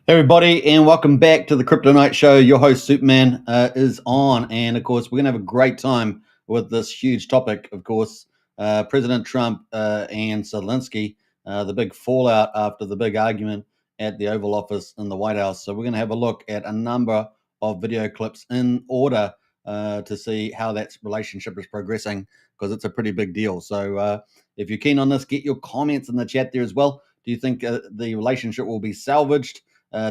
Hey everybody, and welcome back to the Crypto Night Show. Your host Superman is on, and of course, we're gonna have a great time with this huge topic. Of course, President Trump and Zelensky, the big fallout after the big argument at the Oval Office in the White House. So we're gonna have a look at a number of video clips in order to see how that relationship is progressing, because it's a pretty big deal. So if you're keen on this, get your comments in the chat there as well. Do you think the relationship will be salvaged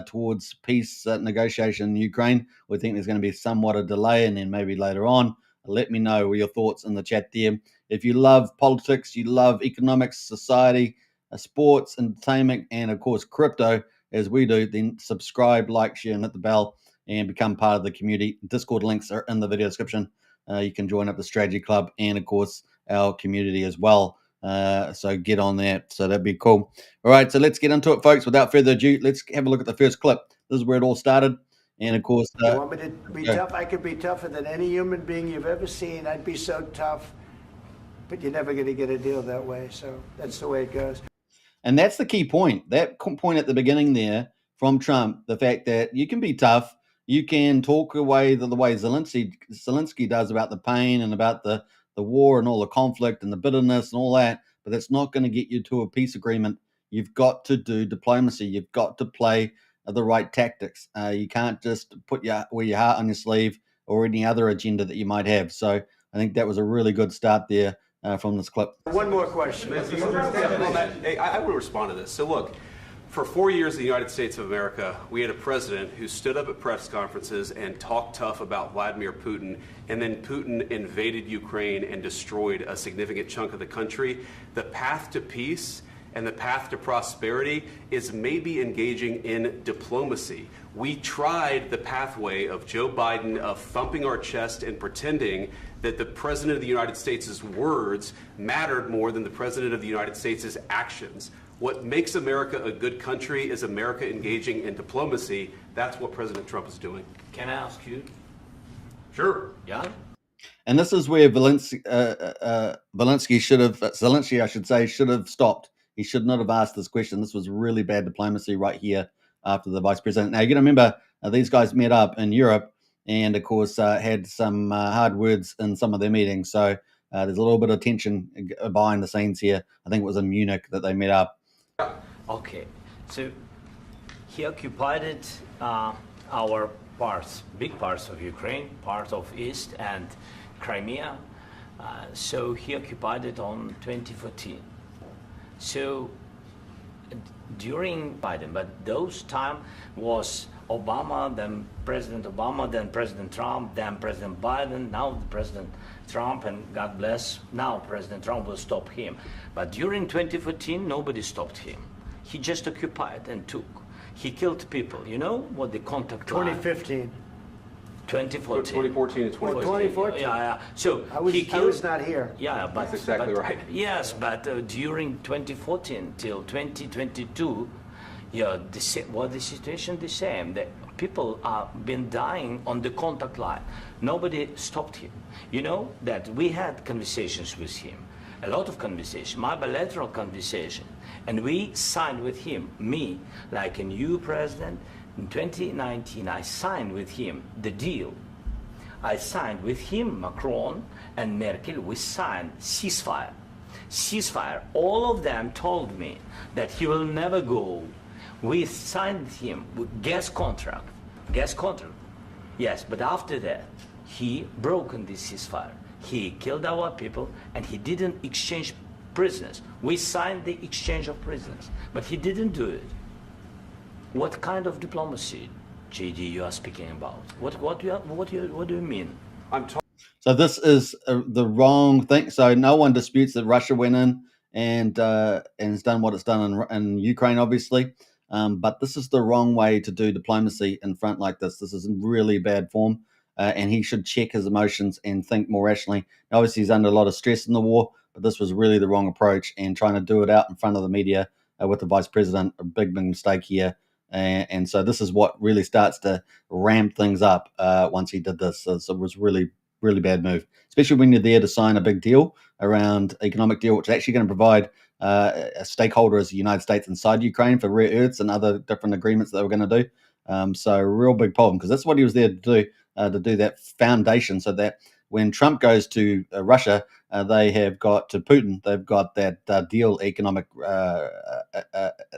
towards peace negotiation in Ukraine? We think there's going to be somewhat a delay, and then maybe later on. Let me know your thoughts in the chat there. If you love politics, you love economics, society, sports, entertainment, and of course crypto, as we do, then subscribe, like, share, and hit the bell, and become part of the community. Discord links are in the video description. You can join up the Strategy Club and, of course, our community as well. So get on that. So that'd be cool. All right, so let's get into it, folks. Without further ado, let's have a look at the first clip. This is where it all started. And of course, you want me to be tough? I could be tougher than any human being you've ever seen. I'd be so tough, but you're never going to get a deal that way. So that's the way it goes. And that's the key point. That point at the beginning there from Trump, the fact that you can be tough, you can talk away the way Zelensky does about the pain and about the war and all the conflict and the bitterness and all that, but that's not going to get you to a peace agreement. You've got to do diplomacy. You've got to play the right tactics. You can't just wear your heart on your sleeve or any other agenda that you might have. So I think that was a really good start there from this clip. One more question. Hey, I will respond to this. So look, for 4 years in the United States of America, we had a president who stood up at press conferences and talked tough about Vladimir Putin, and then Putin invaded Ukraine and destroyed a significant chunk of the country. The path to peace and the path to prosperity is maybe engaging in diplomacy. We tried the pathway of Joe Biden of thumping our chest and pretending that the President of the United States' words mattered more than the President of the United States' actions. What makes America a good country is America engaging in diplomacy. That's what President Trump is doing. Can I ask you? Sure. Yeah. And this is where Zelensky should have stopped. He should not have asked this question. This was really bad diplomacy right here after the vice president. Now, you got to remember, these guys met up in Europe and, of course, had some hard words in some of their meetings. So there's a little bit of tension behind the scenes here. I think it was in Munich that they met up. Okay. So he occupied our parts, big parts of Ukraine, part of East and Crimea. So he occupied it on 2014. So during Biden, but those time was Obama, then President Obama, then President Trump, then President Biden, now President Trump, and God bless, now President Trump will stop him. But during 2014, nobody stopped him. He just occupied and took. He killed people. You know what the contact line? 2015. 2014 2014. and 2015. 2014. Yeah. So I was not here. Yeah, but That's exactly right. Yes, but during 2014 till 2022, yeah, the situation the same. The people are been dying on the contact line. Nobody stopped him. You know that we had conversations with him, a lot of conversation, my bilateral conversation, and we signed with him. Me, like a new president. In 2019, I signed with him the deal. I signed with him, Macron and Merkel, we signed ceasefire. Ceasefire. All of them told me that he will never go. We signed with him with gas contract. Gas contract. Yes, but after that, he broken this ceasefire. He killed our people and he didn't exchange prisoners. We signed the exchange of prisoners, but he didn't do it. What kind of diplomacy, JD, you are speaking about? What do you mean? So this is the wrong thing. So no one disputes that Russia went in and has done what it's done in Ukraine, obviously. But this is the wrong way to do diplomacy in front like this. This is in really bad form, and he should check his emotions and think more rationally. Obviously, he's under a lot of stress in the war, but this was really the wrong approach. And trying to do it out in front of the media with the vice president, a big mistake here. And so this is what really starts to ramp things up once he did this. So it was really, really bad move, especially when you're there to sign a big deal around economic deal, which is actually going to provide a stakeholder as the United States inside Ukraine for rare earths and other different agreements that they were going to do. So a real big problem, because that's what he was there to do that foundation, so that when Trump goes to Russia, they have got to Putin, they've got that deal economic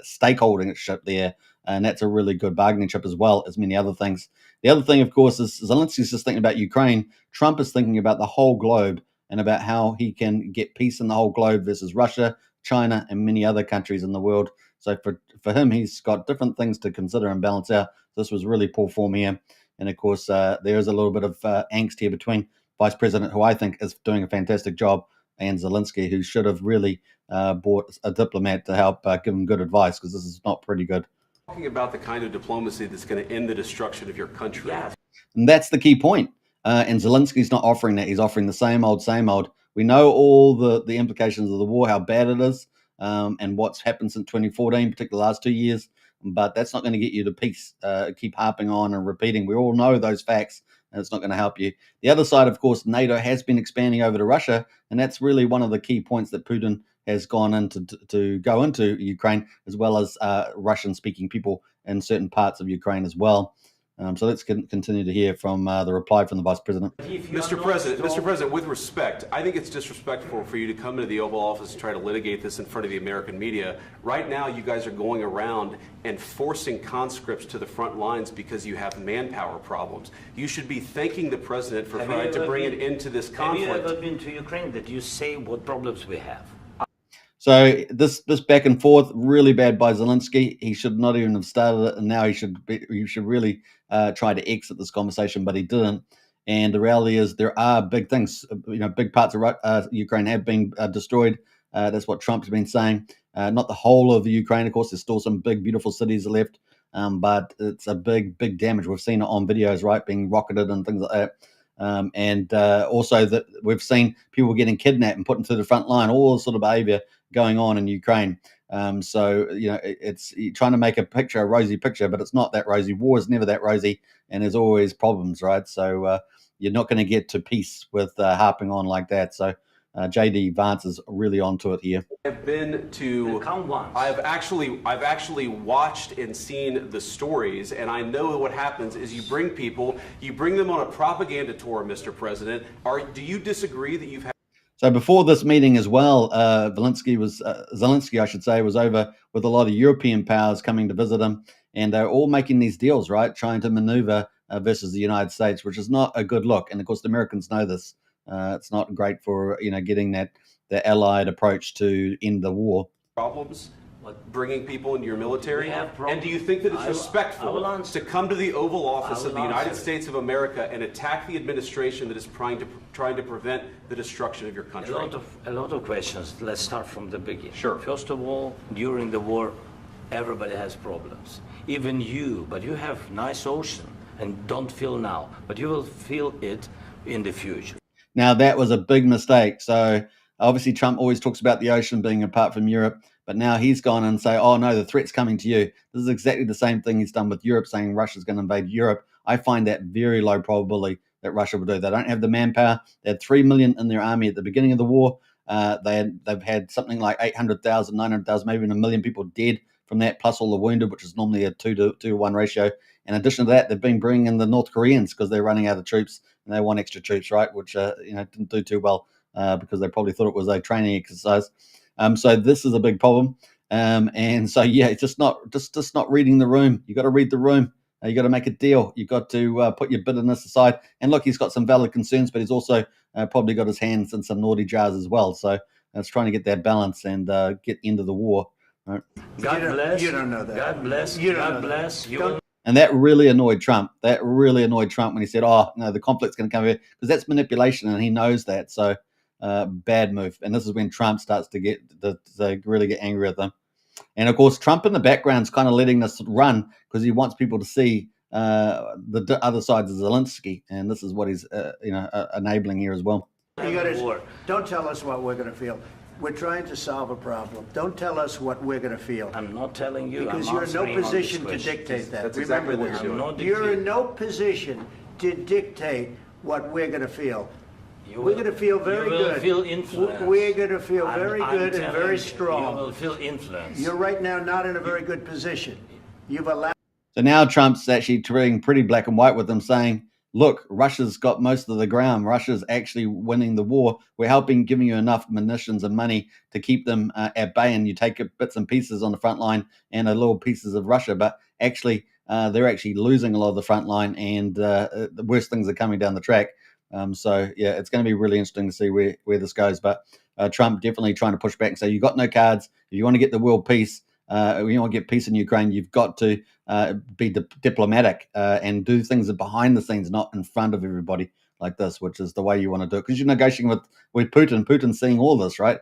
stakeholdership there, and that's a really good bargaining chip, as well as many other things. The other thing, of course, is Zelensky's just thinking about Ukraine. Trump is thinking about the whole globe and about how he can get peace in the whole globe versus Russia, China, and many other countries in the world. So for him, he's got different things to consider and balance out. This was really poor form here. And of course, there is a little bit of angst here between Vice President, who I think is doing a fantastic job, and Zelensky, who should have really brought a diplomat to help give him good advice, because this is not pretty good. Talking about the kind of diplomacy that's going to end the destruction of your country. Yes. And that's the key point. And Zelensky's not offering that. He's offering the same old, same old. We know all the implications of the war, how bad it is, and what's happened since 2014, particularly the last 2 years. But that's not going to get you to peace. Keep harping on and repeating. We all know those facts, and it's not going to help you. The other side, of course, NATO has been expanding over to Russia, and that's really one of the key points that Putin has gone into to go into Ukraine, as well as Russian-speaking people in certain parts of Ukraine as well. So let's continue to hear from the reply from the Vice President. Mr. President, with respect, I think it's disrespectful for you to come into the Oval Office and try to litigate this in front of the American media. Right now, you guys are going around and forcing conscripts to the front lines because you have manpower problems. You should be thanking the President for trying to bring it into this conflict. Have you ever been to Ukraine that you say what problems we have? So this back and forth, really bad by Zelensky. He should not even have started it, and now he should really try to exit this conversation, but he didn't. And the reality is, there are big things. Big parts of Ukraine have been destroyed. That's what Trump's been saying. Not the whole of the Ukraine, of course. There's still some big, beautiful cities left, but it's a big, big damage. We've seen it on videos, right, being rocketed and things like that. And also that we've seen people getting kidnapped and put into the front line, all this sort of behavior going on in Ukraine. So it's you're trying to make a rosy picture, but it's not that rosy. War is never that rosy, and there's always problems, right? So you're not going to get to peace with harping on like that. So JD Vance is really onto it here. I've been to. I've actually watched and seen the stories, and I know what happens is you bring them on a propaganda tour, Mr. President. Do you disagree that you've had? So before this meeting as well, Zelensky, I should say, was over with a lot of European powers coming to visit him, and they're all making these deals, right, trying to maneuver versus the United States, which is not a good look. And of course, the Americans know this. It's not great for getting the allied approach to end the war. Problems bringing people into your military? And do you think that it's respectful to come to the Oval Office of the United States of America and attack the administration that is trying to prevent the destruction of your country? A lot of questions. Let's start from the beginning. Sure. First of all, during the war, everybody has problems. Even you, but you have nice ocean and don't feel now, but you will feel it in the future. Now, that was a big mistake. So obviously Trump always talks about the ocean being apart from Europe, but now he's gone and say, oh, no, the threat's coming to you. This is exactly the same thing he's done with Europe, saying Russia's going to invade Europe. I find that very low probability that Russia will do. They don't have the manpower. They had 3 million in their army at the beginning of the war. They've had something like 800,000, 900,000, maybe even 1 million people dead from that, plus all the wounded, which is normally a 2 to 1 ratio. In addition to that, they've been bringing in the North Koreans because they're running out of troops and they want extra troops, right? Which didn't do too well because they probably thought it was a training exercise. So this is a big problem. And so it's just not reading the room. You got to read the room. You got to make a deal. You got to put your bitterness aside. And look, he's got some valid concerns, but he's also probably got his hands in some naughty jars as well. So it's trying to get that balance and get into the war. Right? God bless. You don't know that. God bless. God bless. And that really annoyed Trump. That really annoyed Trump when he said, oh, no, the conflict's going to come here. Because that's manipulation, and he knows that. So bad move. And this is when Trump starts to really get angry at them. And, of course, Trump in the background is kind of letting this run because he wants people to see the other side of Zelensky. And this is what he's enabling here as well. Don't tell us what we're going to feel. We're trying to solve a problem. Don't tell us what we're going to feel. I'm not telling you. Because you're in no position to dictate that. That's exactly what you're doing. You're in no position to dictate what we're going to feel. We're going to feel very you will good. Feel influence. We're going to feel very I'm good and telling very you, strong. You will feel influence. You're right now not in a very good position. You've allowed. So now Trump's actually being pretty black and white with them, saying, look, Russia's got most of the ground. Russia's actually winning the war. We're helping, giving you enough munitions and money to keep them at bay, and you take bits and pieces on the front line and a little pieces of Russia. But actually, they're actually losing a lot of the front line, and the worst things are coming down the track. So, yeah, it's going to be really interesting to see where this goes. But Trump definitely trying to push back and say, you've got no cards. If you want to get the world peace, you want to get peace in Ukraine, you've got to be diplomatic and do things behind the scenes, not in front of everybody like this, which is the way you want to do it. Because you're negotiating with Putin. Putin's seeing all this, right?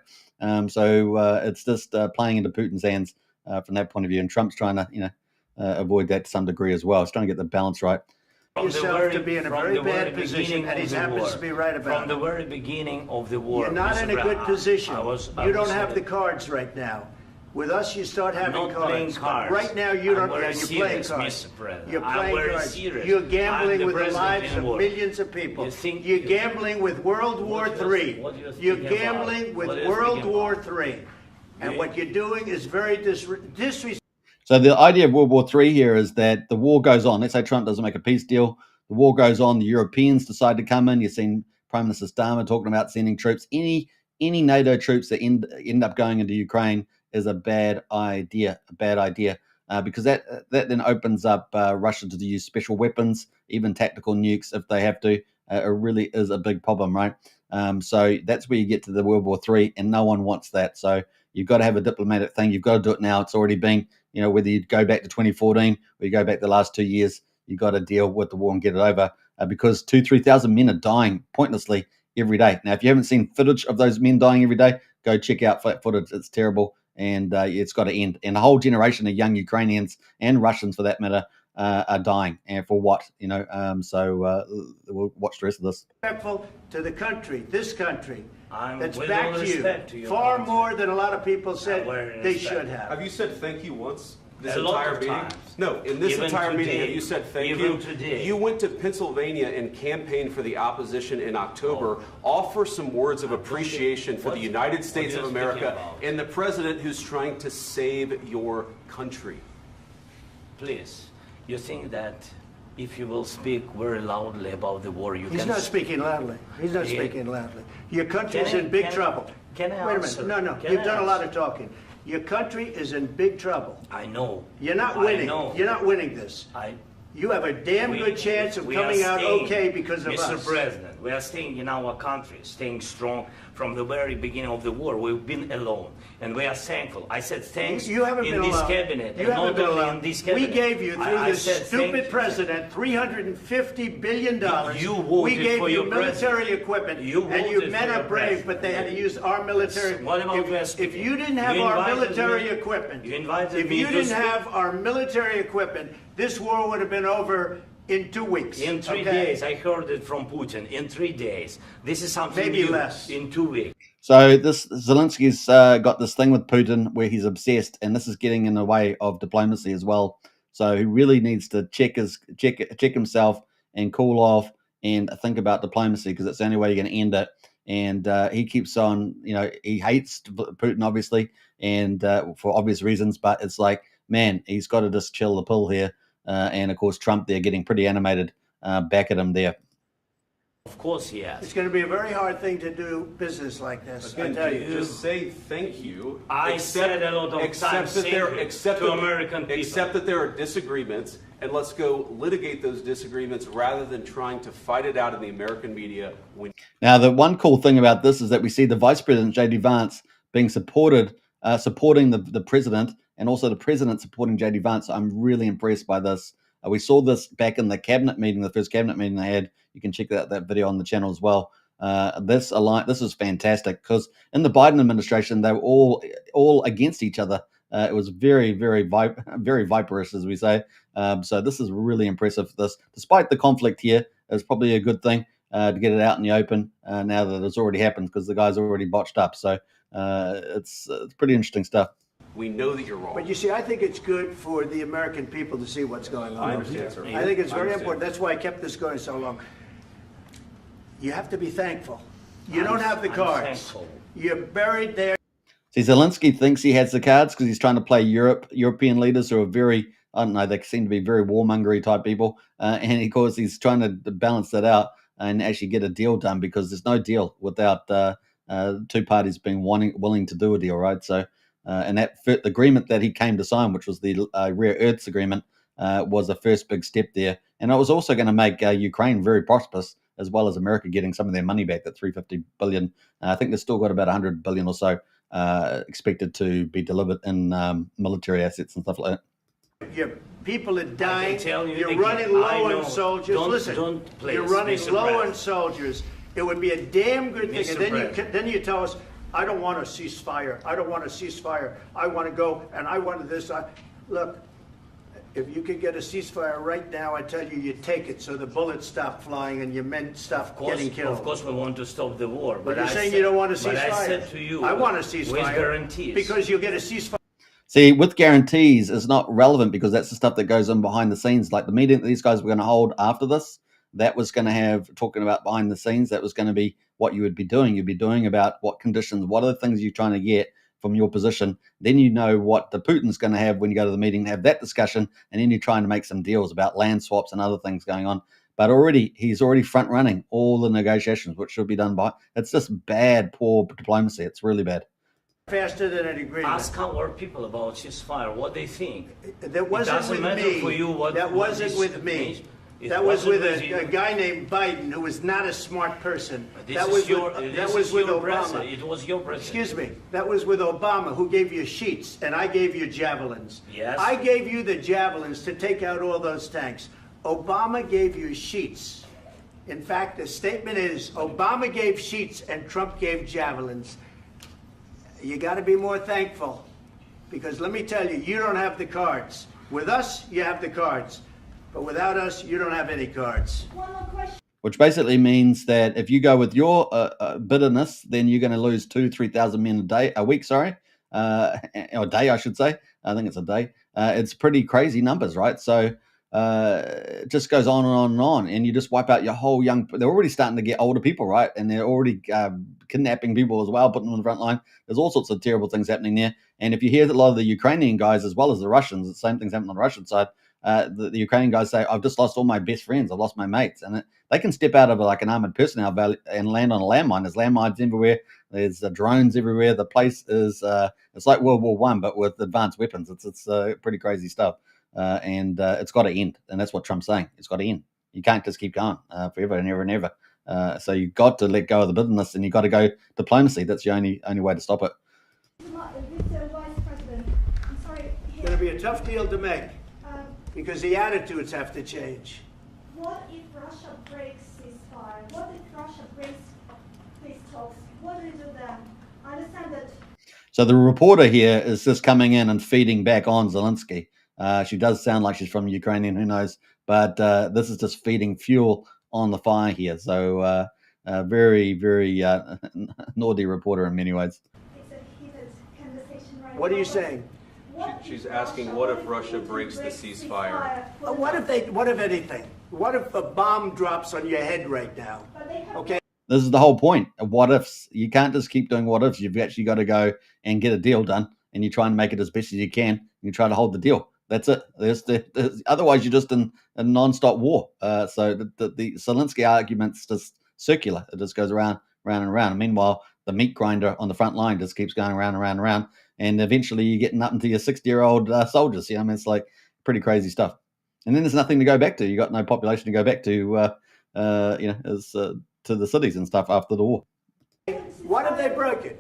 So it's just playing into Putin's hands from that point of view. And Trump's trying to, avoid that to some degree as well. He's trying to get the balance right. Yourself to be in a very bad position, and he happens to be right about it. From the very beginning of the war. You're not in a good position. You don't have the the cards right now. With us, you start having not playing cards. cards. Right now, you don't. I'm Yeah, very you're playing serious, cards. Mr. President. You're I'm playing very cards. serious. You're I'm gambling the with the president lives in of war. millions of people. You think You're you- gambling with World War What do you- III. what do you You're think about? gambling with What do you World think War about? III. And what you're doing is very disrespectful. So the idea of World War III here is that the war goes on. Let's say Trump doesn't make a peace deal. The war goes on. The Europeans decide to come in. You've seen Prime Minister Starmer talking about sending troops. Any NATO troops that end up going into Ukraine is a bad idea. Because that then opens up Russia to use special weapons, even tactical nukes if they have to. It really is a big problem, right? So that's where you get to the World War III, and no one wants that. So you've got to have a diplomatic thing. You've got to do it now. It's already been, whether you go back to 2014 or you go back the last 2 years, you've got to deal with the war and get it over because 2,000-3,000 men are dying pointlessly every day. Now, if you haven't seen footage of those men dying every day, go check out flat footage. It's terrible, and it's got to end. And a whole generation of young Ukrainians and Russians, for that matter, are dying. And for what? So we'll watch the rest of this. Respectful to the country, this country, that's with back all to respect to you your far country. more than a lot of people said very they respect. should have. Have you said thank you once? This A lot entire of meeting? times. No, in this Even entire meeting, today. have you said thank Even you? today. You went to Pennsylvania and campaigned for the opposition in October. Offer some words of appreciation for the United States what of are you speaking America about? and the president who's trying to save your country. Please, you think that if you will speak very loudly about the war, you He's can... not speaking loudly. He's not Yeah. speaking loudly. Your country is Can I- in big can I- trouble. can I Wait a answer? minute. No. Can You've I done a lot answer? of talking. Your country is in big trouble. I know. You're not I winning. know. You're not winning this. You have a damn good chance of we are coming out staying, okay because of Mr. us. President, we are staying in our country, staying strong from the very beginning of the war. We've been alone, and we are thankful. I said thanks You haven't in been this alone. cabinet, You and haven't not been only alone. in this We cabinet. gave you, through I this said stupid thank- president, $350 billion. You voted we gave for you your military president. equipment, You and you voted men for are your brave, president. but they had to use our military. What about West If you didn't have You our invited military me- equipment, you invited if me you to didn't speak- have our military equipment, this war would have been over in 2 weeks. In 3 okay? days, I heard it from Putin. In 3 days, this is something Maybe new. less. In 2 weeks. So this Zelensky's got this thing with Putin where he's obsessed, and this is getting in the way of diplomacy as well. So he really needs to check himself and cool off and think about diplomacy because it's the only way you're going to end it. And he keeps on, he hates Putin obviously, and for obvious reasons. But it's like, man, he's got to just chill the pill here. And of course, Trump there getting pretty animated back at him there. Of course, yes. It's going to be a very hard thing to do business like this. I Again, tell you. just say thank you. I said a lot of times thank you to American people. Accept that there are disagreements, and let's go litigate those disagreements rather than trying to fight it out in the American media. Now, the one cool thing about this is that we see the Vice President, J.D. Vance, being supporting the president, and also the president supporting J.D. Vance. I'm really impressed by this. We saw this back in the cabinet meeting, the first cabinet meeting they had. You can check that video on the channel as well. This is fantastic because in the Biden administration, they were all against each other. It was very, very, very viperish, as we say. So this is really impressive. Despite the conflict here, it's probably a good thing to get it out in the open now that it's already happened because the guy's already botched up. So it's pretty interesting stuff. We know that you're wrong. But you see, I think it's good for the American people to see what's going on. I understand, sir. I think it's I very understand. important. That's why I kept this going so long. You have to be thankful. You don't have the I'm cards. thankful. You're buried there. See, Zelensky thinks he has the cards because he's trying to play European leaders who are very, I don't know, they seem to be very warmongery type people. And of course, he's trying to balance that out and actually get a deal done because there's no deal without two parties being willing to do a deal, right? So, and that agreement that he came to sign, which was the rare earths agreement, was the first big step there. And it was also going to make Ukraine very prosperous, as well as America getting some of their money back, that $350 billion. I think they've still got about $100 billion or so expected to be delivered in military assets and stuff like that. Your people are dying. You're running low on soldiers. Listen, you're running low on soldiers. It would be a damn good thing. And then you tell us, I don't want a ceasefire. I don't want a ceasefire. I want to go and I want this. Look, if you could get a ceasefire right now, I tell you, you take it so the bullets stop flying and your men stop getting killed. Of course, we want to stop the war. But you're saying you don't want a ceasefire. But I said to you, I want a ceasefire. With guarantees. Because you'll get a ceasefire. See, with guarantees is not relevant because that's the stuff that goes on behind the scenes. Like the meeting that these guys were going to hold after this, that was going to have talking about behind the scenes. That was going to be what you would be doing. You'd be doing about what conditions, what are the things you're trying to get from your position. Then you know what the Putin's going to have when you go to the meeting, have that discussion, and then you're trying to make some deals about land swaps and other things going on. But he's already front running all the negotiations, which should be done by. It's just bad, poor diplomacy. It's really bad. Faster than an agreement. Ask our people about ceasefire, what they think. That wasn't with me. For you what, that what wasn't with me. Means. That was with a guy named Biden who was not a smart person. That was with Obama. It was your president. Excuse me. That was with Obama, who gave you sheets, and I gave you javelins. Yes. I gave you the javelins to take out all those tanks. Obama gave you sheets. In fact, the statement is Obama gave sheets and Trump gave javelins. You got to be more thankful, because let me tell you, you don't have the cards. With us, you have the cards. But without us, you don't have any cards. One more question. Which basically means that if you go with your bitterness, then you're going to lose 3,000 men a week, or a day, I should say. I think it's a day. It's pretty crazy numbers, right? So it just goes on and on and on, and you just wipe out your whole they're already starting to get older people, right? And they're already kidnapping people as well, putting them on the front line. There's all sorts of terrible things happening there. And if you hear a lot of the Ukrainian guys as well as the Russians, the same thing's happening on the Russian side. The Ukrainian guys say, I've just lost all my best friends. I've lost my mates. And they can step out of like an armored personnel and land on a landmine. There's landmines everywhere. There's drones everywhere. The place is, it's like World War I, but with advanced weapons. It's pretty crazy stuff. And it's got to end. And that's what Trump's saying. It's got to end. You can't just keep going forever and ever and ever. So you've got to let go of the bitterness and you've got to go diplomacy. That's the only way to stop it. It's going to be a tough deal to make. Because the attitudes have to change. What if Russia breaks ceasefire? What if Russia breaks peace talks? What do we do then? I understand that. So the reporter here is just coming in and feeding back on Zelensky. She does sound like she's from Ukrainian, who knows? But this is just feeding fuel on the fire here. So very, very naughty reporter in many ways. It's a heated conversation right now. What are you saying? She's asking, what if Russia breaks the ceasefire? What if anything? What if a bomb drops on your head right now? Okay. This is the whole point of what ifs. You can't just keep doing what ifs. You've actually got to go and get a deal done, and you try and make it as best as you can. You try to hold the deal. That's it. Otherwise, you're just in a non-stop war. So the Zelensky argument's just circular. It just goes around and around. And meanwhile, the meat grinder on the front line just keeps going around and around and around. And eventually you're getting up into your 60-year-old soldiers. I mean, it's like pretty crazy stuff. And then there's nothing to go back to. You got no population to go back to, to the cities and stuff after the war. What if they broke it?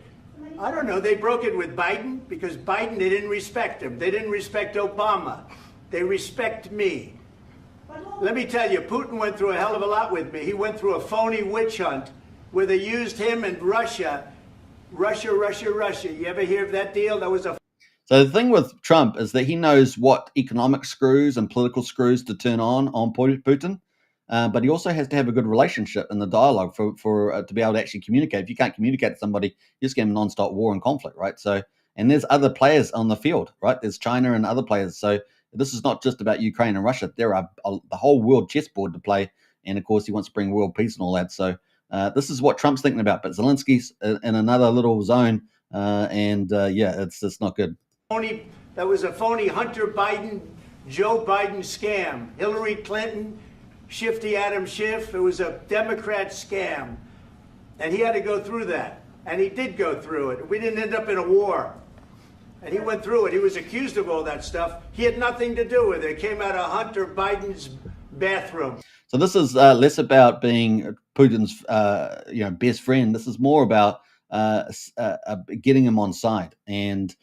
I don't know. They broke it with Biden because Biden, they didn't respect him. They didn't respect Obama. They respect me. Let me tell you, Putin went through a hell of a lot with me. He went through a phony witch hunt where they used him and Russia. You ever hear of that deal? That was a... So the thing with Trump is that he knows what economic screws and political screws to turn on Putin, but he also has to have a good relationship in the dialogue for to be able to actually communicate. If you can't communicate to somebody, you just get non-stop war and conflict, right? So, and there's other players on the field, right? There's China and other players. So this is not just about Ukraine and Russia. There are the whole world chessboard to play, and of course he wants to bring world peace and all that. So This is what Trump's thinking about, but Zelensky's in another little zone, yeah, it's just not good. That was a phony Hunter Biden, Joe Biden scam. Hillary Clinton, Shifty Adam Schiff. It was a Democrat scam. And he had to go through that. And he did go through it. We didn't end up in a war. And he went through it. He was accused of all that stuff. He had nothing to do with it. It came out of Hunter Biden's bathroom. So this is less about being Putin's best friend. This is more about getting him on side and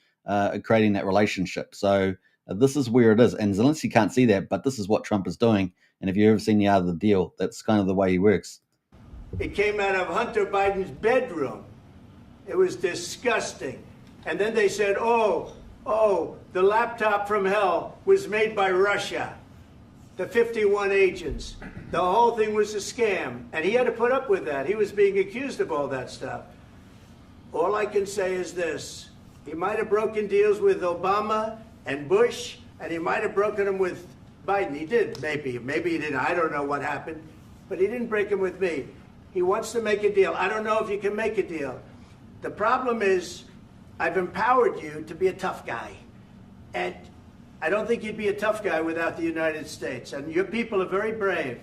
creating that relationship. So this is where it is. And Zelensky can't see that, but this is what Trump is doing. And if you've ever seen the art of the deal, that's kind of the way he works. It came out of Hunter Biden's bedroom. It was disgusting. And then they said, oh, the laptop from hell was made by Russia. The 51 agents. The whole thing was a scam. And he had to put up with that. He was being accused of all that stuff. All I can say is this. He might have broken deals with Obama and Bush, and he might have broken them with Biden. He did, maybe. Maybe he didn't. I don't know what happened. But he didn't break them with me. He wants to make a deal. I don't know if you can make a deal. The problem is, I've empowered you to be a tough guy. And I don't think you'd be a tough guy without the United States. And your people are very brave.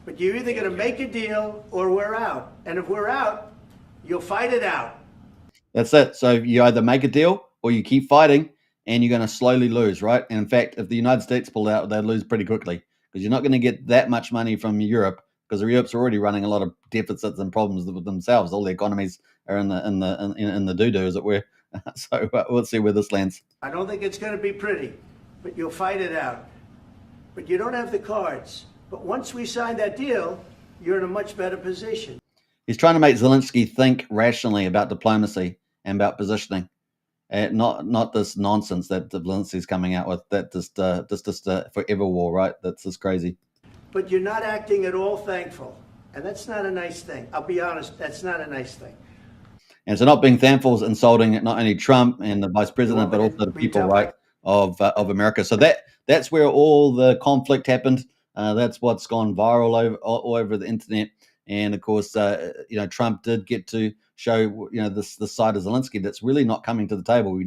But you're either going to make a deal or we're out. And if we're out, you'll fight it out. That's it. So you either make a deal or you keep fighting, and you're going to slowly lose, right? And in fact, if the United States pull out, they'll lose pretty quickly, because you're not going to get that much money from Europe, because Europe's already running a lot of deficits and problems with themselves. All the economies are in the doo-doo, as it were. So we'll see where this lands. I don't think it's going to be pretty, but you'll fight it out. But you don't have the cards. But once we sign that deal, you're in a much better position. He's trying to make Zelensky think rationally about diplomacy and about positioning, not this nonsense that Zelensky's coming out with. That just forever war, right? That's just crazy. But you're not acting at all thankful, and that's not a nice thing. I'll be honest, that's not a nice thing. And so not being thankful is insulting not only Trump and the vice president, but also the people, right, of America. So that's where all the conflict happened. That's what's gone viral all over the internet. And of course, Trump did get to show, this side of Zelensky that's really not coming to the table.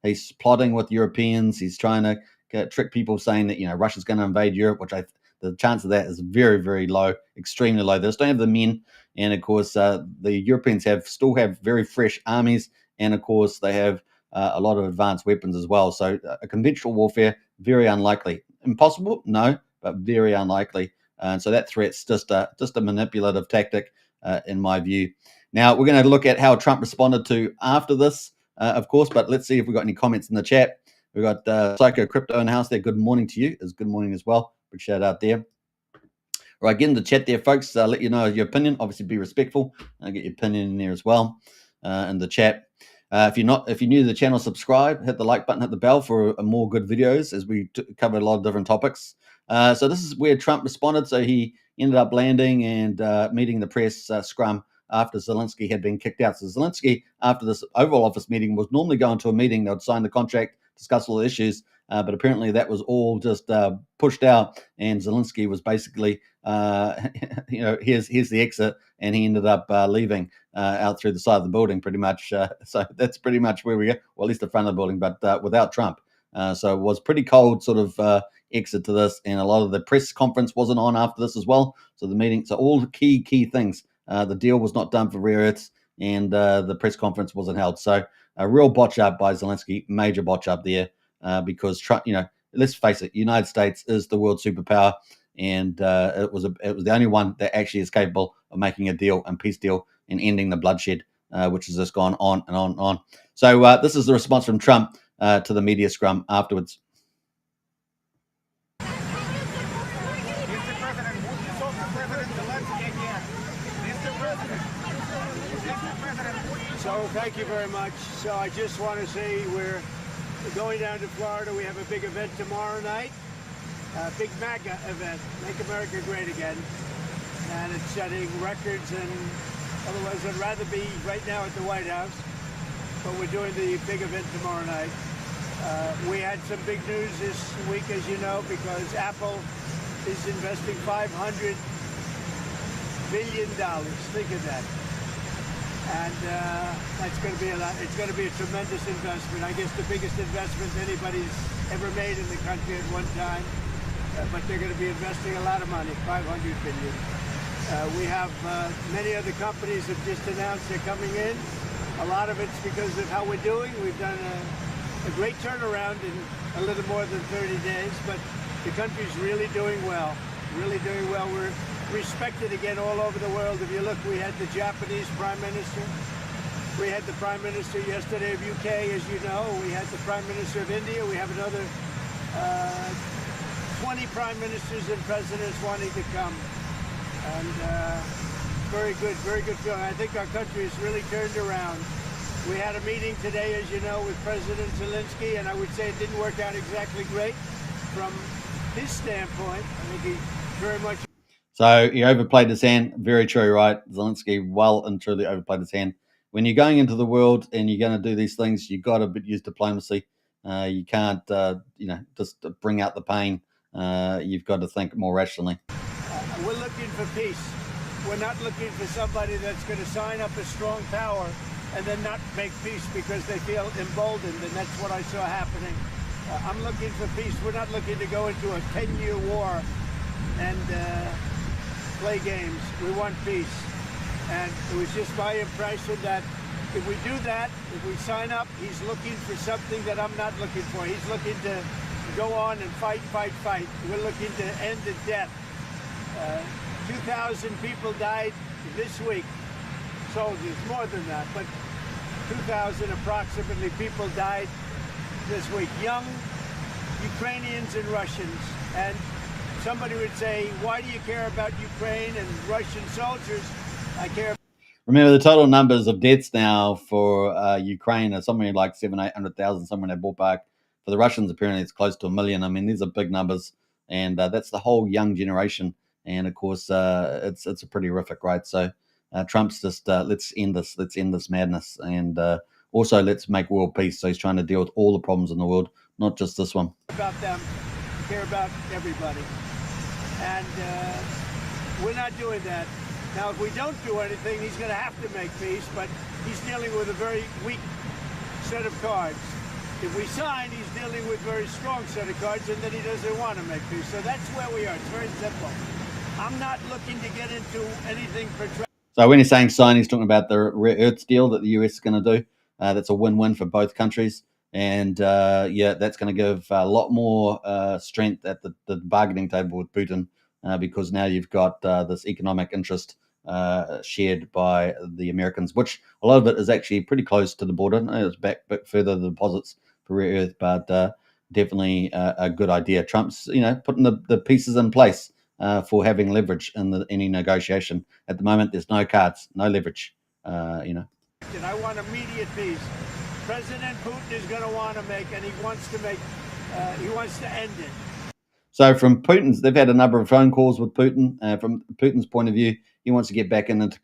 He's plotting with Europeans. He's trying to trick people, saying that, Russia's going to invade Europe, which the chance of that is very, very low, extremely low. They just don't have the men. And of course, the Europeans still have very fresh armies. And of course, they have a lot of advanced weapons as well. So a conventional warfare, very unlikely. Impossible? No, but very unlikely. And so that threat's just a manipulative tactic, in my view. Now, we're going to look at how Trump responded to after this, of course, but let's see if we've got any comments in the chat. We've got Psycho Crypto in the house there. Good morning to you. It's good morning as well. Big shout out there. All right, get in the chat there, folks. Let you know your opinion. Obviously, be respectful. Get your opinion in there as well in the chat. If you're new to the channel, subscribe, hit the like button, hit the bell for more good videos as we cover a lot of different topics. So this is where Trump responded. So he ended up landing and meeting the press scrum after Zelensky had been kicked out. So Zelensky, after this Oval Office meeting, was normally going to a meeting. They would sign the contract, discuss all the issues, but apparently that was all just pushed out, and Zelensky was basically, here's the exit, and he ended up leaving out through the side of the building, pretty much. So that's pretty much where we are, well, at least the front of the building, but without Trump. So it was pretty cold sort of exit to this, and a lot of the press conference wasn't on after this as well. So the meeting, so all the key things. The deal was not done for rare earths, and the press conference wasn't held. So a real botch up by Zelensky, major botch up there, because Trump, let's face it, United States is the world superpower, and it was the only one that actually is capable of making a deal and peace deal and ending the bloodshed, which has just gone on and on and on. So this is the response from Trump to the media scrum afterwards. So thank you very much. So I just want to say we're going down to Florida. We have a big event tomorrow night, a big MAGA event, Make America Great Again. And it's setting records, and otherwise I'd rather be right now at the White House. But we're doing the big event tomorrow night. We had some big news this week, as you know, because Apple is investing $500 billion. Think of that. And that's going to be a lot. It's going to be a tremendous investment. I guess the biggest investment anybody's ever made in the country at one time. But they're going to be investing a lot of money, $500 billion. We have many other companies have just announced they're coming in. A lot of it's because of how we're doing. We've done a great turnaround in a little more than 30 days, but the country's really doing well. Really doing well. We're respected again all over the world. If you look, we had the Japanese Prime Minister. We had the Prime Minister yesterday of UK, as you know. We had the Prime Minister of India. We have another 20 Prime Ministers and Presidents wanting to come. And very good feeling. I think our country has really turned around. We had a meeting today, as you know, with President Zelensky, and I would say it didn't work out exactly great from his standpoint. I think he very much... So he overplayed his hand. Very true, right? Zelensky well and truly overplayed his hand. When you're going into the world and you're going to do these things, you've got to use diplomacy. You can't, just bring out the pain. You've got to think more rationally. We're looking for peace. We're not looking for somebody that's going to sign up a strong power and then not make peace because they feel emboldened, and that's what I saw happening. I'm looking for peace. We're not looking to go into a 10-year war and play games. We want peace. And it was just my impression that if we do that, if we sign up, he's looking for something that I'm not looking for. He's looking to go on and fight. We're looking to end the death. 2,000 people died this week. Soldiers, more than that, but 2,000 approximately people died this week. Young Ukrainians and Russians. And somebody would say, why do you care about Ukraine and Russian soldiers? I care. Remember, the total numbers of deaths now for Ukraine are somewhere like 700,000-800,000, somewhere in that ballpark. For the Russians, apparently it's close to 1 million. I mean, these are big numbers, and that's the whole young generation. And of course, it's a pretty horrific, right? So Trump's just let's end this madness, and also let's make world peace. So he's trying to deal with all the problems in the world, not just this one. About them, care about everybody, and we're not doing that. Now, if we don't do anything, he's going to have to make peace, but he's dealing with a very weak set of cards. If we sign, he's dealing with a very strong set of cards, and then he doesn't want to make peace. So that's where we are. It's very simple. I'm not looking to get into anything for Trump. So when he's saying sign, he's talking about the rare earths deal that the US is going to do. That's a win-win for both countries. And, that's going to give a lot more strength at the bargaining table with Putin because now you've got this economic interest shared by the Americans, which a lot of it is actually pretty close to the border. It's back a bit further, the deposits for rare earth, but definitely a good idea. Trump's, putting the pieces in place for having leverage in any negotiation. At the moment, there's no cards, no leverage, And I want immediate peace. President Putin is going to want to make, and he wants to end it. So from Putin's, they've had a number of phone calls with Putin. From Putin's point of view, he wants to get back into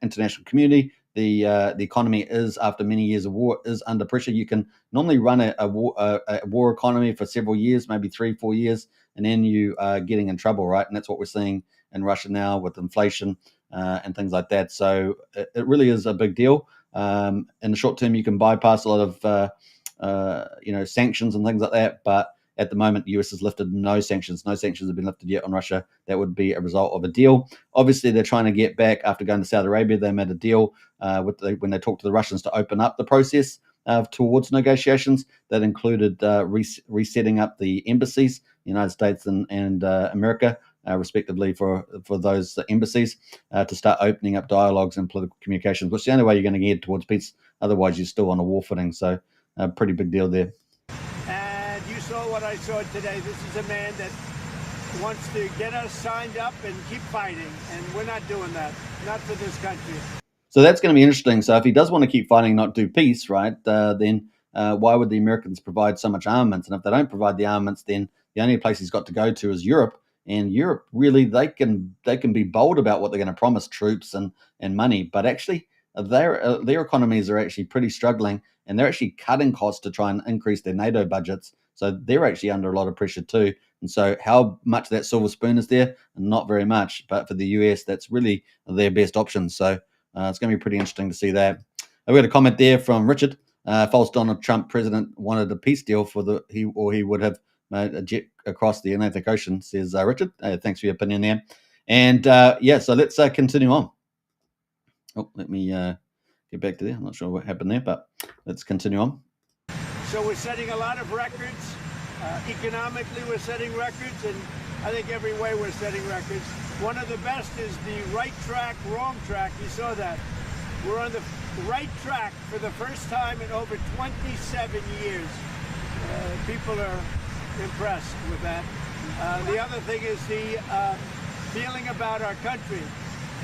international community. The economy is, after many years of war, is under pressure. You can normally run a war economy for several years, maybe 3-4 years, and then you are getting in trouble, right? And that's what we're seeing in Russia now with inflation and things like that. So it really is a big deal. In the short term, you can bypass a lot of sanctions and things like that, but at the moment, the US has lifted no sanctions. No sanctions have been lifted yet on Russia. That would be a result of a deal. Obviously, they're trying to get back after going to Saudi Arabia. They made a deal when they talked to the Russians to open up the process towards negotiations. That included resetting up the embassies, the United States and America, respectively, for those embassies to start opening up dialogues and political communications, which is the only way you're going to get towards peace. Otherwise, you're still on a war footing. So a pretty big deal there. Saw what I saw today. This is a man that wants to get us signed up and keep fighting, and we're not doing that. Not for this country. So that's going to be interesting. So if he does want to keep fighting, not do peace, right, then why would the Americans provide so much armaments? And if they don't provide the armaments, then the only place he's got to go to is Europe. And Europe, really, they can be bold about what they're going to promise troops and money, but actually their economies are actually pretty struggling, and they're actually cutting costs to try and increase their NATO budgets. So they're actually under a lot of pressure too. And so how much that silver spoon is there? Not very much. But for the US, that's really their best option. So it's going to be pretty interesting to see that. We got a comment there from Richard. False Donald Trump president wanted a peace deal he would have made a jet across the Atlantic Ocean, says Richard. Thanks for your opinion there. And so let's continue on. Oh, let me get back to there. I'm not sure what happened there, but let's continue on. So we're setting a lot of records. Economically, we're setting records, and I think every way we're setting records. One of the best is the right track, wrong track. You saw that. We're on the right track for the first time in over 27 years. People are impressed with that. The other thing is the feeling about our country.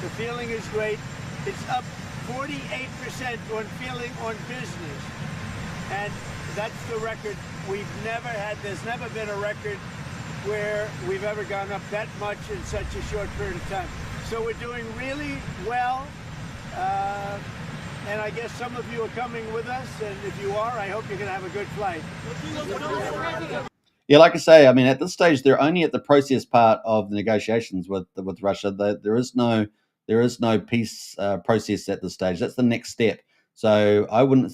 The feeling is great. It's up 48% on feeling on business. And that's the record we've never had. There's never been a record where we've ever gone up that much in such a short period of time. So we're doing really well. And I guess some of you are coming with us. And if you are, I hope you're going to have a good flight. Yeah, like I say, I mean, at this stage, they're only at the process part of the negotiations with Russia. There is no peace process at this stage. That's the next step. So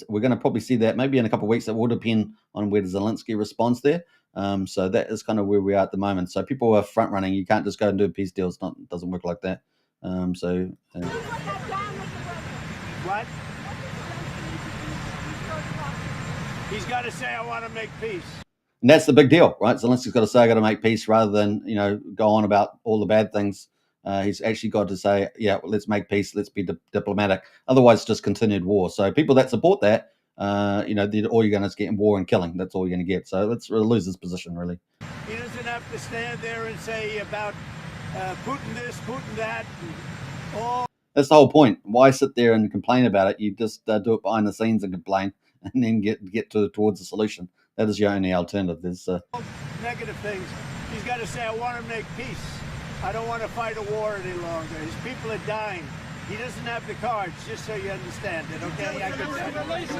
we're going to probably see that maybe in a couple of weeks. It will depend on where Zelensky responds there. So that is kind of where we are at the moment. So people are front running. You can't just go and do a peace deal. It doesn't work like that. What? He's got to say, I want to make peace. And that's the big deal, right? Zelensky's got to say, I got to make peace rather than, go on about all the bad things. He's actually got to say, yeah, well, let's make peace. Let's be diplomatic. Otherwise, it's just continued war. So people that support that, all you're going to get war and killing. That's all you're going to get. So let's lose this position, really. He doesn't have to stand there and say about Putin this, Putin that. That's the whole point. Why sit there and complain about it? You just do it behind the scenes and complain, and then get towards the solution. That is your only alternative. There's negative things. He's got to say, I want to make peace. I don't want to fight a war any longer. His people are dying. He doesn't have the cards, just so you understand it, okay? Did you tell Zelensky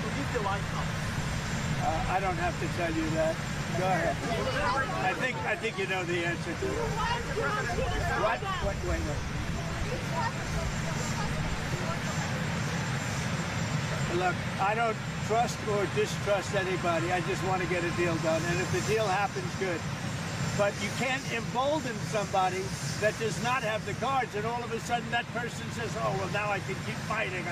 to leave the White House? I don't have to tell you that. Go ahead. I think you know the answer to it. What? Wait. Look, I don't trust or distrust anybody. I just want to get a deal done. And if the deal happens, good. But you can't embolden somebody that does not have the cards, and all of a sudden that person says, oh, well, now I can keep fighting.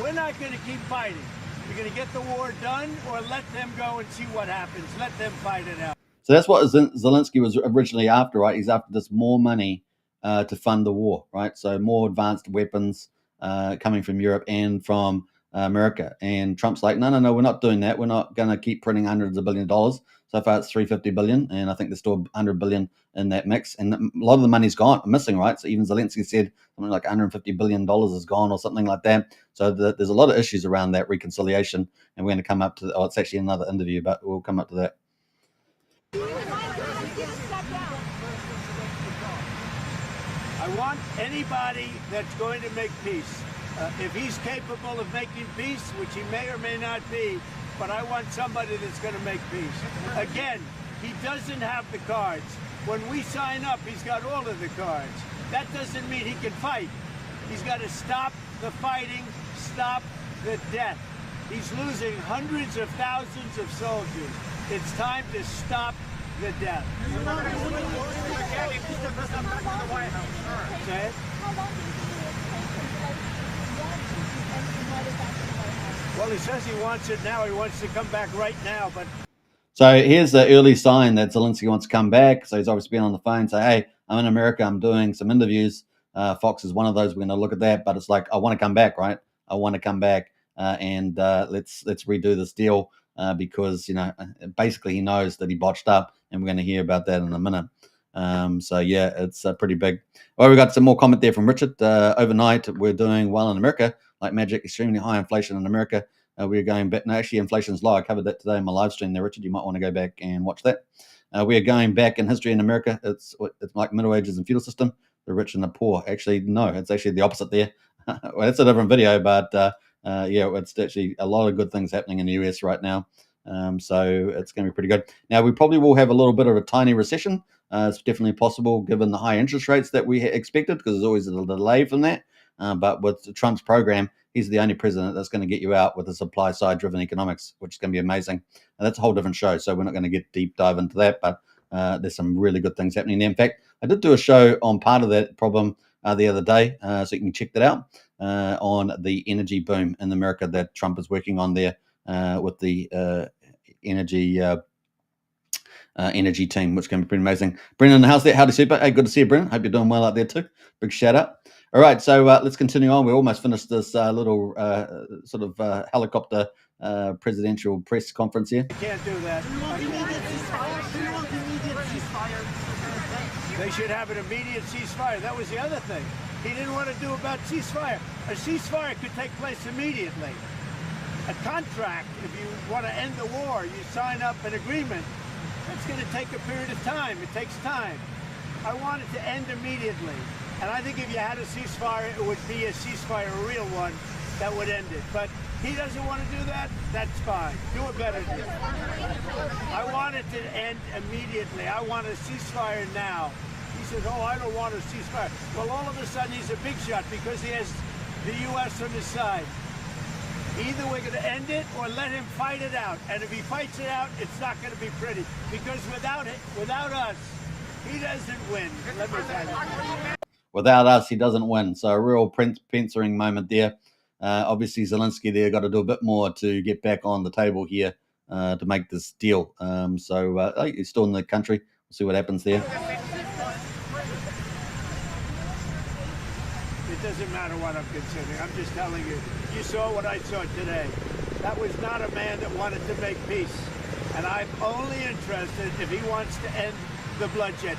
We're not going to keep fighting. We're going to get the war done or let them go and see what happens. Let them fight it out. So that's what Zelensky was originally after, right? He's after just more money to fund the war, right? So more advanced weapons coming from Europe and from America. And Trump's like, no, we're not doing that. We're not going to keep printing hundreds of billion dollars. So far, it's $350 billion, and I think there's still $100 billion in that mix. And a lot of the money's gone, missing, right? So even Zelensky said something like $150 billion is gone or something like that. So there's a lot of issues around that reconciliation, and we're going to come up to, it's actually another interview, but we'll come up to that. I want anybody that's going to make peace. If he's capable of making peace, which he may or may not be, but I want somebody that's going to make peace. Again, he doesn't have the cards. When we sign up, he's got all of the cards. That doesn't mean he can fight. He's got to stop the fighting, stop the death. He's losing hundreds of thousands of soldiers. It's time to stop the death. Say it? Well, he says he wants it now. He wants to come back right now, but... So here's the early sign that Zelensky wants to come back. So he's obviously been on the phone, say, hey, I'm in America. I'm doing some interviews. Fox is one of those. We're going to look at that. But it's like, I want to come back, right? I want to come back and let's redo this deal because, basically he knows that he botched up, and we're going to hear about that in a minute. So yeah, it's pretty big. Well, we got some more comment there from Richard. Overnight, we're doing well in America, like magic. Extremely high inflation in America. We're going back. No, actually, inflation's low. I covered that today in my live stream there, Richard. You might want to go back and watch that. We are going back in history in America. It's like Middle Ages and feudal system. The rich and the poor. Actually, no, it's actually the opposite there. Well, that's a different video, but yeah, it's actually a lot of good things happening in the US right now. So it's going to be pretty good. Now, we probably will have a little bit of a tiny recession. It's definitely possible given the high interest rates that we expected, because there's always a delay from that. But with Trump's program, he's the only president that's going to get you out with a supply side driven economics, which is going to be amazing. And that's a whole different show. So we're not going to get deep dive into that, but there's some really good things happening there. In fact, I did do a show on part of that problem the other day, so you can check that out, on the energy boom in America that Trump is working on there with the energy team, which can be pretty amazing. Brendan, how's that? Howdy, super. Hey, good to see you, Brendan. Hope you're doing well out there too. Big shout out. All right, so let's continue on. We almost finished this little sort of helicopter presidential press conference here. You can't do that. They should have an immediate ceasefire. That was the other thing he didn't want to do about ceasefire. A ceasefire could take place immediately. A contract, if you want to end the war, you sign up an agreement. That's going to take a period of time. It takes time. I want it to end immediately. And I think if you had a ceasefire, it would be a ceasefire, a real one, that would end it. But he doesn't want to do that. That's fine. Do a better deal. I want it to end immediately. I want a ceasefire now. He says, oh, I don't want a ceasefire. Well, all of a sudden, he's a big shot because he has the U.S. on his side. Either we're going to end it or let him fight it out. And if he fights it out, it's not going to be pretty. Because without us, he doesn't win. Let me tell you. Without us, he doesn't win. So a real pincer-ing moment there. Obviously, Zelensky there got to do a bit more to get back on the table here to make this deal. So he's still in the country. We'll see what happens there. It doesn't matter what I'm considering. I'm just telling you. You saw what I saw today. That was not a man that wanted to make peace. And I'm only interested if he wants to end the bloodshed.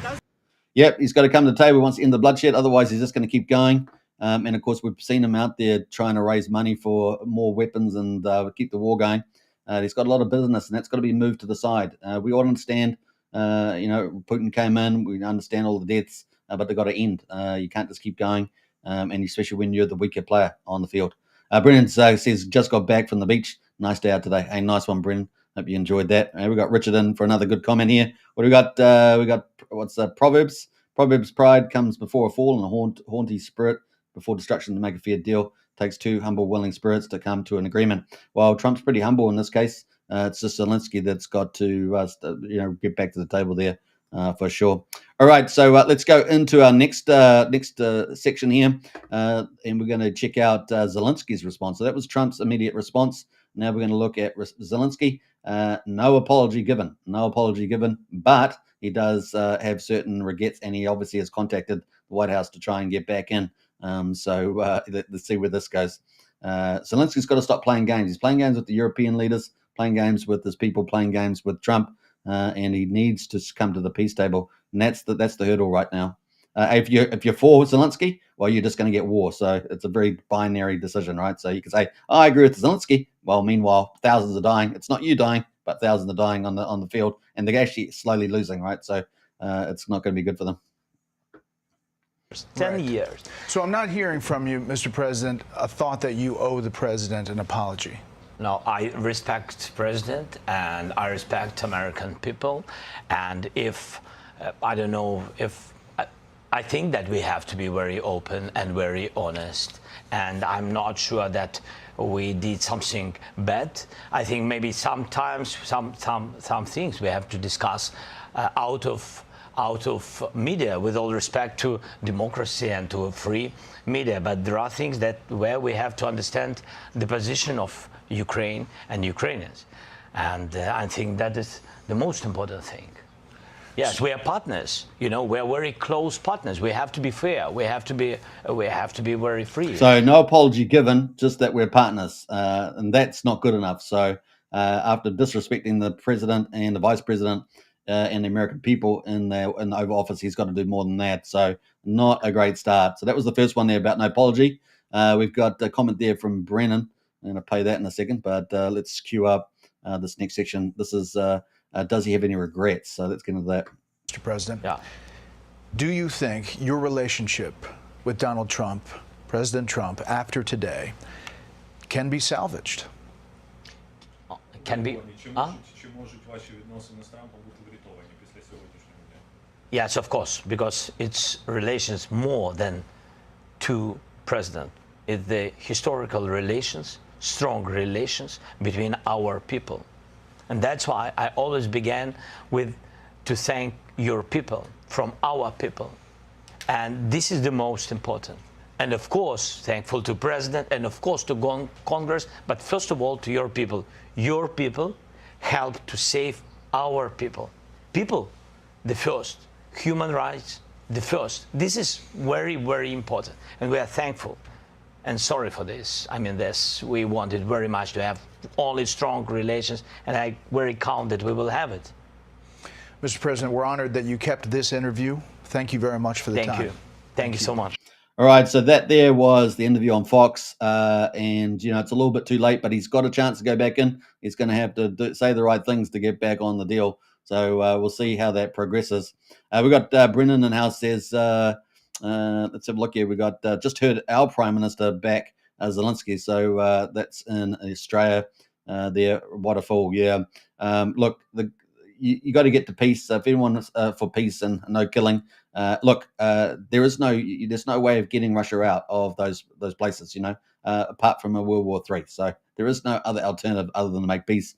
Yep, he's got to come to the table. He wants to end the bloodshed. Otherwise, he's just going to keep going. And, of course, we've seen him out there trying to raise money for more weapons and keep the war going. He's got a lot of business, and that's got to be moved to the side. We all understand, Putin came in. We understand all the deaths, but they've got to end. You can't just keep going, and especially when you're the weaker player on the field. Brendan says, just got back from the beach. Nice day out today. Hey, nice one, Brendan. Hope you enjoyed that. We got Richard in for another good comment here. What do we got? We got what's Proverbs? Proverbs: pride comes before a fall, and a haughty spirit before destruction. To make a fair deal takes two humble, willing spirits to come to an agreement. Well, Trump's pretty humble in this case. It's just Zelensky that's got to get back to the table there for sure. All right, so let's go into our next section here, and we're going to check out Zelensky's response. So that was Trump's immediate response. Now we're going to look at Zelensky. No apology given, but he does have certain regrets, and he obviously has contacted the White House to try and get back in. So let's see where this goes. Zelensky's got to stop playing games. He's playing games with the European leaders, playing games with his people, playing games with Trump, and he needs to come to the peace table. And that's the hurdle right now. If you're for Zelensky, well, you're just going to get war. So it's a very binary decision, right? So you can say, oh, I agree with Zelensky. Well, meanwhile, thousands are dying. It's not you dying, but thousands are dying on the field, and they're actually slowly losing, right? So it's not going to be good for them. 10 years. So I'm not hearing from you, Mr. President, a thought that you owe the president an apology. No, I respect President and I respect American people. And if, I think that we have to be very open and very honest. And I'm not sure that we did something bad. I think maybe sometimes some things we have to discuss out of media, with all respect to democracy and to a free media. But there are things where we have to understand the position of Ukraine and Ukrainians. And I think that is the most important thing. Yes, we are partners. We are very close partners. We have to be fair. We have to be very free. So no apology given, just that we're partners, and that's not good enough. So after disrespecting the president and the vice president and the American people in the Oval Office, he's got to do more than that. So not a great start. So that was the first one there about no apology. We've got a comment there from Brennan. I'm going to play that in a second, but let's queue up this next section. This is, does he have any regrets? So let's get into that. Mr. President, yeah. Do you think your relationship with Donald Trump, President Trump, after today, can be salvaged? can be. Чи можуть ваші відносини з Трампом бути врятовані після сьогоднішнього дня? Yes, of course, because it's relations more than two presidents. It's the historical relations, strong relations between our people. And that's why I always began with to thank your people from our people. And this is the most important. And of course, thankful to President and of course to Congress, but first of all to your people. Your people help to save our people. People, the first. Human rights, the first. This is very, very important. And we are thankful and sorry for this. I mean, we wanted very much to have only strong relations, and I'm very calm that we will have it. Mr. President, we're honored that you kept this interview. Thank you very much for the time. Thank you. Thank you so much. All right, so that there was the interview on Fox, and you know it's a little bit too late, but he's got a chance to go back in. He's going to have to say the right things to get back on the deal. So we'll see how that progresses. We got Brennan in house says, let's have a look here. We got just heard our Prime Minister back, Zelensky. So that's in Australia. There, what a fool! Yeah. Look, you got to get to peace. If anyone's for peace and no killing, look, there's no way of getting Russia out of those places. You know, apart from a World War III. So there is no other alternative other than to make peace.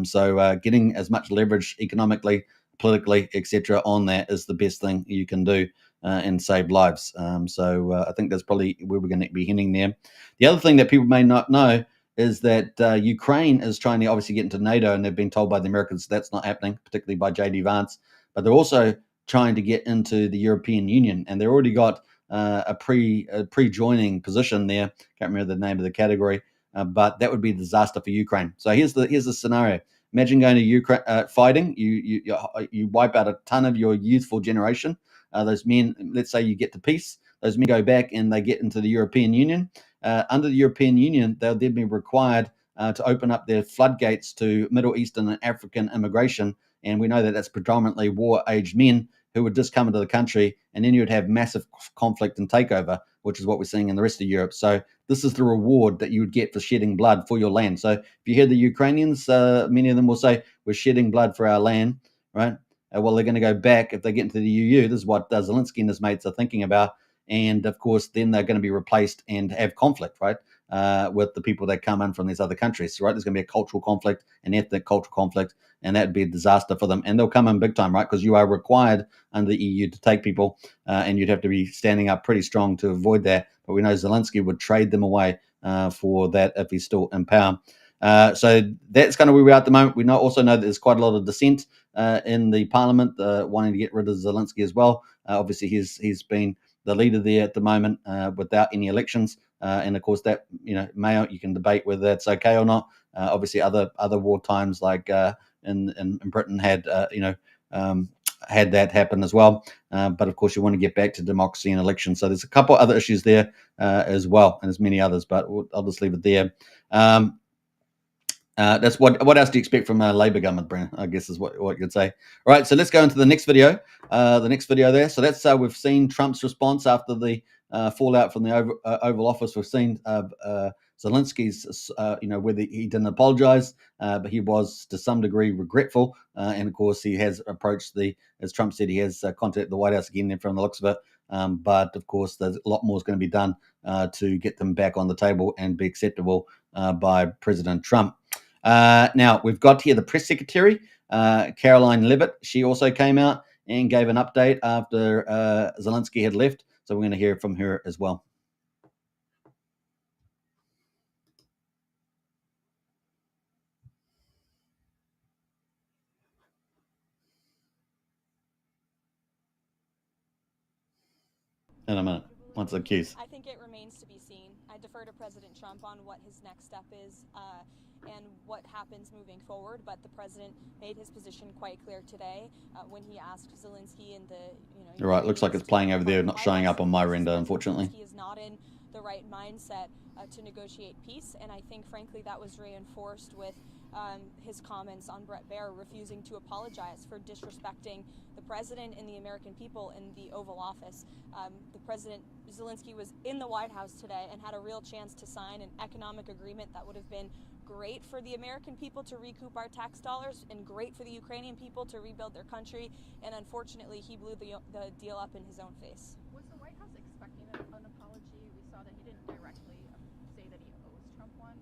So getting as much leverage economically, politically, etc., on that is the best thing you can do and save lives. So I think that's probably where we're going to be heading there. The other thing that people may not know is that Ukraine is trying to obviously get into NATO, and they've been told by the Americans that's not happening, particularly by J.D. Vance. But they're also trying to get into the European Union, and they've already got a pre-joining position there. Can't remember the name of the category. But that would be a disaster for Ukraine. So here's the scenario. Imagine going to Ukraine fighting. You wipe out a ton of your youthful generation. Those men, let's say you get to peace. Those men go back and they get into the European Union. Under the European Union, they'll then be required to open up their floodgates to Middle Eastern and African immigration. And we know that that's predominantly war-aged men who would just come into the country, and then you would have massive conflict and takeover, which is what we're seeing in the rest of Europe. So this is the reward that you would get for shedding blood for your land. So if you hear the Ukrainians, many of them will say, we're shedding blood for our land, right? Well, they're going to go back if they get into the EU. This is what Zelensky and his mates are thinking about. And, of course, then they're going to be replaced and have conflict, right, with the people that come in from these other countries, right? There's going to be a cultural conflict, an ethnic cultural conflict, and that would be a disaster for them. And they'll come in big time, right, because you are required under the EU to take people, and you'd have to be standing up pretty strong to avoid that. But we know Zelensky would trade them away for that if he's still in power. So that's kind of where we are at the moment. We also know that there's quite a lot of dissent in the parliament wanting to get rid of Zelensky as well. Obviously, he's been the leader there at the moment without any elections. And of course, that you can debate whether that's okay or not. Obviously, other war times like in Britain had had that happen as well. But of course, you want to get back to democracy and elections. So there's a couple other issues there as well, and there's many others. But I'll just leave it there. That's what else do you expect from a Labour government, Brennan? I guess is what you'd say. All right, so let's go into the next video. There. So that's we've seen Trump's response after the fallout from the Oval Office. We've seen Zelensky's, whether he didn't apologize, but he was to some degree regretful. And of course, he has approached as Trump said, he has contacted the White House again from the looks of it. But of course, there's a lot more is going to be done to get them back on the table and be acceptable by President Trump. Now, we've got here the press secretary, Caroline Levitt. She also came out and gave an update after Zelensky had left. So we're going to hear from her as well. In a minute, once the cues. I think it remains to be seen. I defer to President Trump on what his next step is and what happens moving forward. But the president made his position quite clear today when he asked Zelensky and You're right. Looks like it's playing over there, not showing up on my render, unfortunately. He is not in the right mindset to negotiate peace, and I think, frankly, that was reinforced with his comments on Brett Baier refusing to apologize for disrespecting the president and the American people in the Oval Office. The president, Zelensky, was in the White House today and had a real chance to sign an economic agreement that would have been great for the American people to recoup our tax dollars and great for the Ukrainian people to rebuild their country. And unfortunately, he blew the deal up in his own face. Was the White House expecting an apology? We saw that he didn't directly say that he owes Trump one.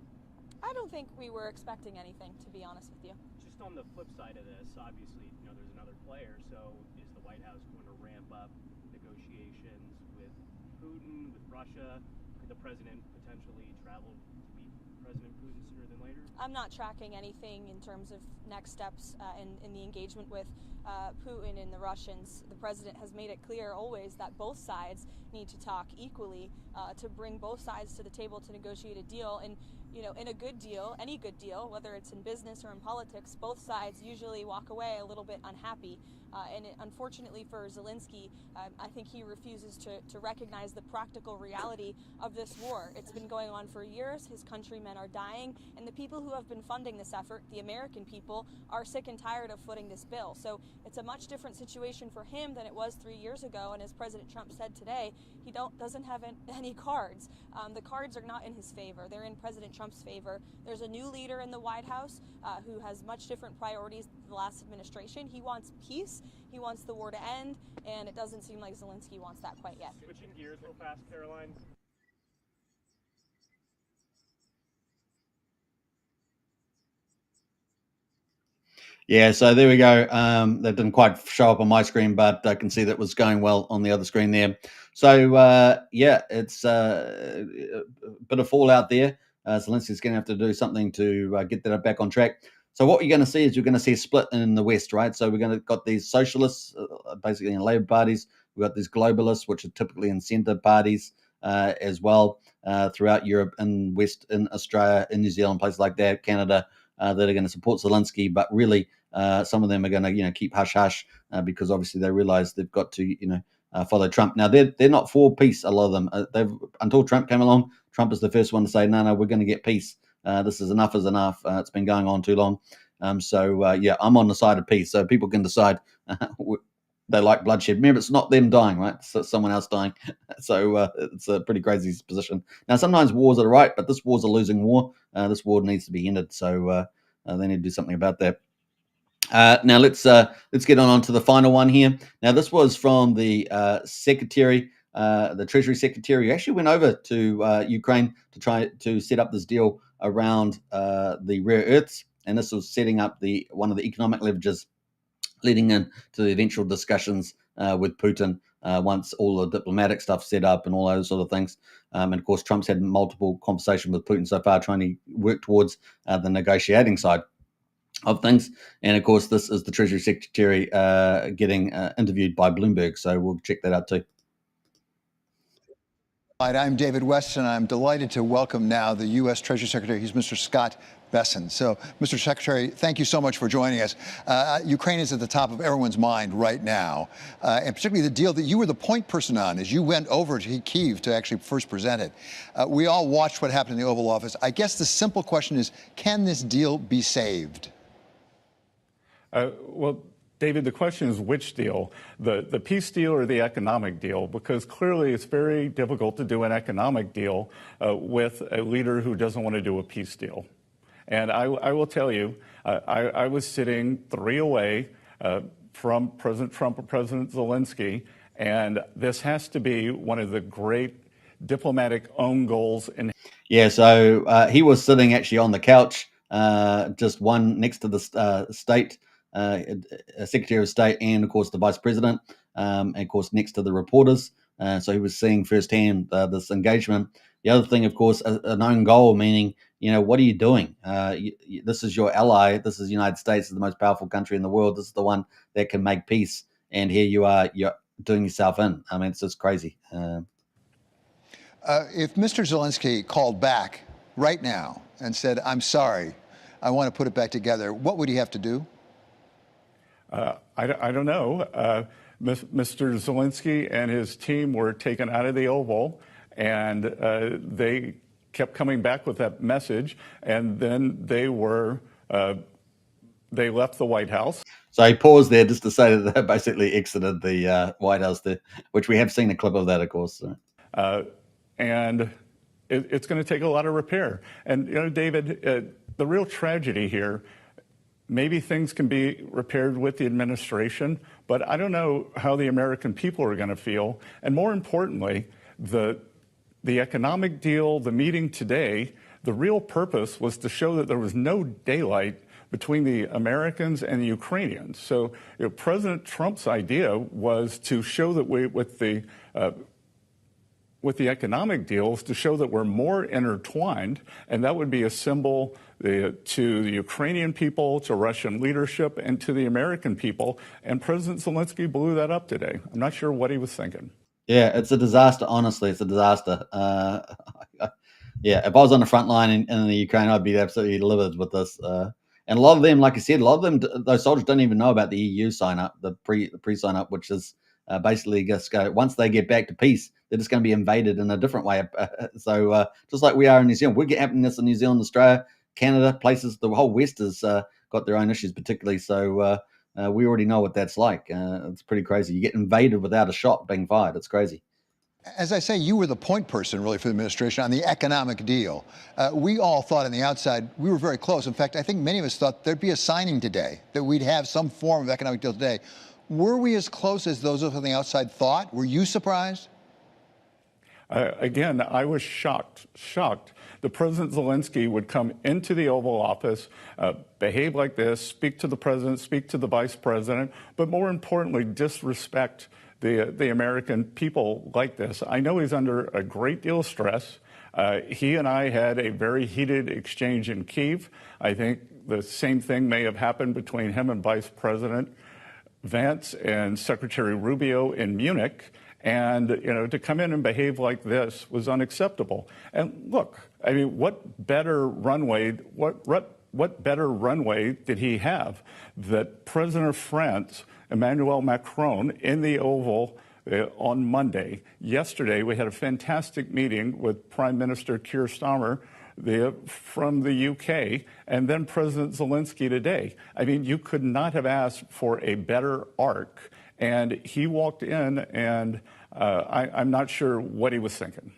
I don't think we were expecting anything, to be honest with you. Just on the flip side of this, obviously, there's another player. So is the White House going to ramp up negotiations with Putin, with Russia? Could the president potentially travel to meet President Putin sooner than later? I'm not tracking anything in terms of next steps in the engagement with Putin and the Russians. The president has made it clear always that both sides need to talk equally to bring both sides to the table to negotiate a deal. And in a good deal, any good deal, whether it's in business or in politics, both sides usually walk away a little bit unhappy. Unfortunately for Zelensky, I think he refuses to recognize the practical reality of this war. It's been going on for years. His countrymen are dying, and the people who have been funding this effort, the American people, are sick and tired of footing this bill. So it's a much different situation for him than it was 3 years ago. And as President Trump said today, he doesn't have any cards. The cards are not in his favor. They're in President Trump's favor. There's a new leader in the White House who has much different priorities than the last administration. He wants peace. He wants the war to end, and it doesn't seem like Zelensky wants that quite yet. Switching gears real fast, Caroline. Yeah, so there we go. That didn't quite show up on my screen, but I can see that was going well on the other screen there. So, yeah, it's a bit of fallout there. Zelensky's going to have to do something to get that back on track. So what you're going to see is you're going to see a split in the West, right? So we're going to got these socialists, basically in Labour parties. We've got these globalists, which are typically in centre parties as well throughout Europe and West, in Australia, in New Zealand, places like that, Canada, that are going to support Zelensky. But really, some of them are going to, keep hush-hush because obviously they realise they've got to, follow Trump. Now, they're not for peace, a lot of them. Until Trump came along, Trump is the first one to say, no, we're going to get peace. This is enough. It's been going on too long. Yeah, I'm on the side of peace. So people can decide they like bloodshed. Remember, it's not them dying, right? It's someone else dying. So it's a pretty crazy position. Now, sometimes wars are right, but this war's a losing war. This war needs to be ended. So they need to do something about that. Now let's get on to the final one here. Now this was from the secretary, the Treasury Secretary, who actually went over to Ukraine to try to set up this deal around the rare earths, and this was setting up one of the economic leverages leading into the eventual discussions with Putin once all the diplomatic stuff set up and all those sort of things. And of course, Trump's had multiple conversations with Putin so far, trying to work towards the negotiating side of things. And of course, this is the Treasury Secretary getting interviewed by Bloomberg. So we'll check that out too. I'm David Weston. I'm delighted to welcome now the U.S. Treasury Secretary. He's Mr. Scott Bessent. So, Mr. Secretary, thank you so much for joining us. Ukraine is at the top of everyone's mind right now, and particularly the deal that you were the point person on as you went over to Kyiv to actually first present it. We all watched what happened in the Oval Office. I guess the simple question is, can this deal be saved? Well, David, the question is which deal, the peace deal or the economic deal? Because clearly it's very difficult to do an economic deal with a leader who doesn't want to do a peace deal. And I will tell you, I was sitting 3 away from President Trump or President Zelensky, and this has to be one of the great diplomatic own goals. Yeah, so he was sitting actually on the couch, just one next to the state. Secretary of State and, of course, the Vice President, and, of course, next to the reporters. So he was seeing firsthand this engagement. The other thing, of course, an own goal, meaning, what are you doing? This is your ally. This is the United States, the most powerful country in the world. This is the one that can make peace. And here you are, you're doing yourself in. I mean, it's just crazy. If Mr. Zelensky called back right now and said, I'm sorry, I want to put it back together, what would he have to do? I don't know. Mr. Zelensky and his team were taken out of the Oval, and they kept coming back with that message, and then they left the White House. So he paused there just to say that they basically exited the White House, which we have seen a clip of that, of course. So. And it's going to take a lot of repair. And, David, the real tragedy here, maybe things can be repaired with the administration, but I don't know how the American people are going to feel. And more importantly, the economic deal, the meeting today, the real purpose was to show that there was no daylight between the Americans and the Ukrainians. So President Trump's idea was to show that with the economic deals, to show that we're more intertwined, and that would be a symbol to the Ukrainian people, to Russian leadership, and to the American people. And President Zelensky blew that up today. I'm not sure what he was thinking. Yeah, it's a disaster. Honestly, it's a disaster. Yeah, if I was on the front line in the Ukraine, I'd be absolutely livid with this. And a lot of them, like I said, a lot of them, those soldiers don't even know about the EU sign up, the pre-sign up, which is basically just go, once they get back to peace, they're just going to be invaded in a different way. So just like we are in New Zealand, we're having this in New Zealand, Australia, Canada, places, the whole West has got their own issues particularly. So we already know what that's like. It's pretty crazy. You get invaded without a shot being fired. It's crazy. As I say, you were the point person, really, for the administration on the economic deal. We all thought on the outside we were very close. In fact, I think many of us thought there'd be a signing today, that we'd have some form of economic deal today. Were we as close as those of us on the outside thought? Were you surprised? Again, I was shocked that President Zelensky would come into the Oval Office, behave like this, speak to the president, speak to the vice president, but more importantly, disrespect the American people like this. I know he's under a great deal of stress. He and I had a very heated exchange in Kyiv. I think the same thing may have happened between him and Vice President Vance and Secretary Rubio in Munich. And, to come in and behave like this was unacceptable. And look, I mean, what better runway did he have that President of France, Emmanuel Macron, in the Oval on Monday? Yesterday, we had a fantastic meeting with Prime Minister Keir Starmer from the UK, and then President Zelensky today. I mean, you could not have asked for a better arc. And he walked in, and I'm not sure what he was thinking.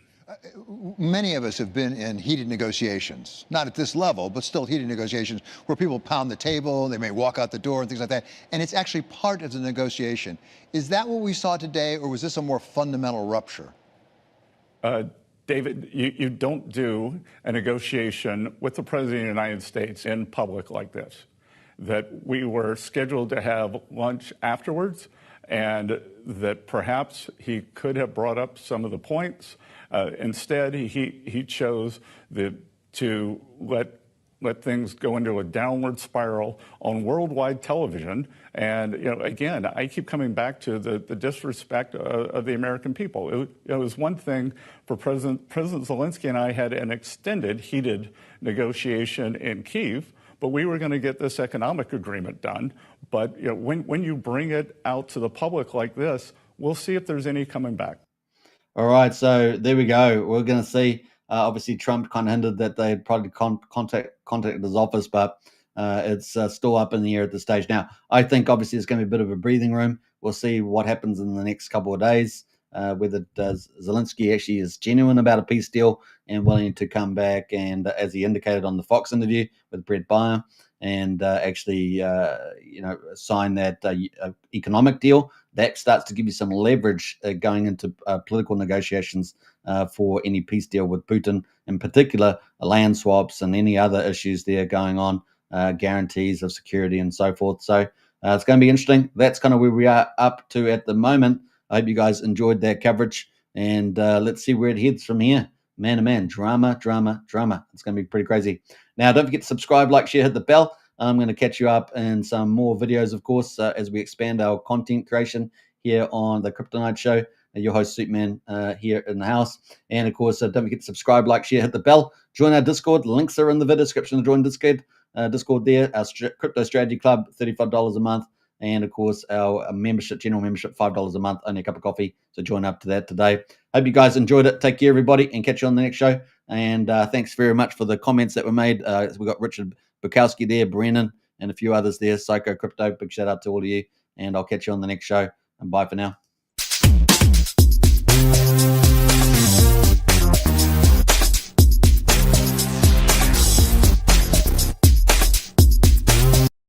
Many of us have been in heated negotiations, not at this level, but still heated negotiations where people pound the table, they may walk out the door and things like that. And it's actually part of the negotiation. Is that what we saw today, or was this a more fundamental rupture? David, you don't do a negotiation with the President of the United States in public like this. That we were scheduled to have lunch afterwards, and that perhaps he could have brought up some of the points. Instead, he chose to let things go into a downward spiral on worldwide television. And again, I keep coming back to the disrespect of the American people. It was one thing for President Zelensky and I had an extended, heated negotiation in Kyiv, but we were going to get this economic agreement done. But when you bring it out to the public like this, we'll see if there's any coming back. All right, so there we go. We're going to see. Obviously, Trump kind of hinted that they'd probably contacted his office, but it's still up in the air at this stage. Now, I think obviously it's going to be a bit of a breathing room. We'll see what happens in the next couple of days, whether Zelensky actually is genuine about a peace deal and willing to come back, and as he indicated on the Fox interview with Brett Baier, and actually, sign that economic deal. That starts to give you some leverage going into political negotiations for any peace deal with Putin, in particular, land swaps and any other issues there going on, guarantees of security and so forth. So it's going to be interesting. That's kind of where we are up to at the moment. I hope you guys enjoyed that coverage, and let's see where it heads from here. Man to man, drama. It's going to be pretty crazy. Now, don't forget to subscribe, like, share, hit the bell. I'm going to catch you up in some more videos, of course, as we expand our content creation here on the Kryptonite Show. Your host, Superman, here in the house. And, of course, don't forget to subscribe, like, share, hit the bell. Join our Discord. Links are in the video description to join Discord there. Our Crypto Strategy Club, $35 a month. And, of course, our membership, general membership, $5 a month, only a cup of coffee. So join up to that today. Hope you guys enjoyed it. Take care, everybody, and catch you on the next show. And thanks very much for the comments that were made. We got Richard Bukowski there, Brennan, and a few others there. Psycho Crypto, big shout out to all of you. And I'll catch you on the next show. And bye for now.